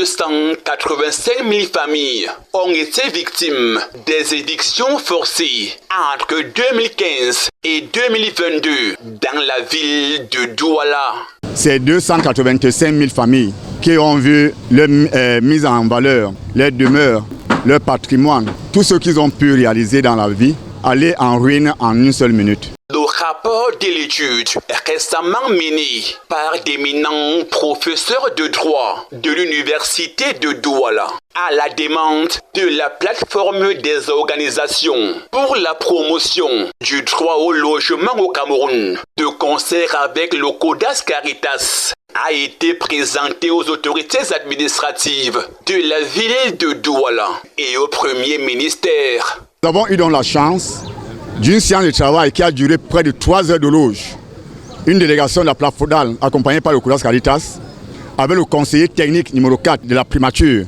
285 000 familles ont été victimes des évictions forcées entre 2015 et 2022 dans la ville de Douala. C'est 285 000 familles qui ont vu leur mise en valeur, leur demeure, leur patrimoine, tout ce qu'ils ont pu réaliser dans la vie, aller en ruine en une seule minute. Le rapport de l'étude récemment mené par d'éminents professeurs de droit de l'université de Douala à la demande de la plateforme des organisations pour la promotion du droit au logement au Cameroun, de concert avec le CODAS Caritas, a été présenté aux autorités administratives de la ville de Douala et au Premier ministère. Nous avons eu donc la chance d'une séance de travail qui a duré près de 3 heures de loge. Une délégation de la plateforme accompagnée par le CODAS Caritas avec le conseiller technique numéro 4 de la primature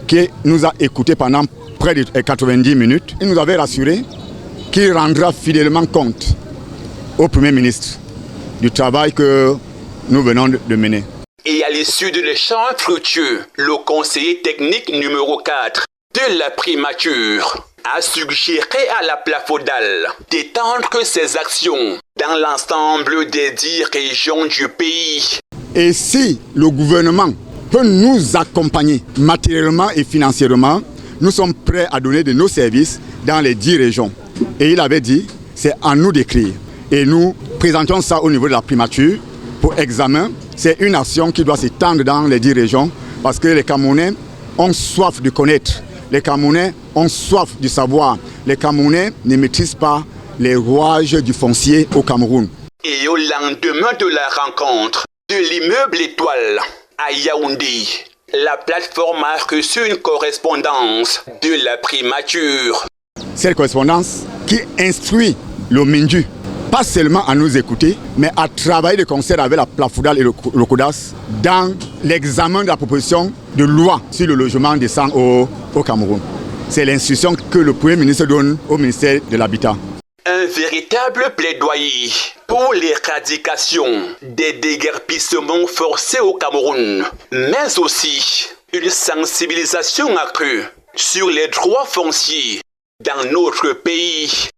qui nous a écoutés pendant près de 90 minutes. Il nous avait rassuré qu'il rendra fidèlement compte au Premier ministre du travail que nous venons de mener. Et à l'issue de l'échange fructueux, le conseiller technique numéro 4 de la primature a suggéré à la Plafodal d'étendre ses actions dans l'ensemble des 10 régions du pays. Et si le gouvernement peut nous accompagner matériellement et financièrement, nous sommes prêts à donner de nos services dans les 10 régions. Et il avait dit, c'est à nous d'écrire. Et nous présentons ça au niveau de la primature pour examen. C'est une action qui doit s'étendre dans les 10 régions parce que les Camerounais ont soif de connaître. Les Camerounais ont soif du savoir. Les Camerounais ne maîtrisent pas les rouages du foncier au Cameroun. Et au lendemain de la rencontre de l'immeuble Étoile à Yaoundé, la plateforme a reçu une correspondance de la primature. Cette correspondance qui instruit le Minju, pas seulement à nous écouter, mais à travailler de concert avec la Plafodal et le CODAS dans l'examen de la proposition de loi sur le logement décent au Cameroun. C'est l'instruction que le Premier ministre donne au ministère de l'Habitat. Un véritable plaidoyer pour l'éradication des déguerpissements forcés au Cameroun, mais aussi une sensibilisation accrue sur les droits fonciers dans notre pays.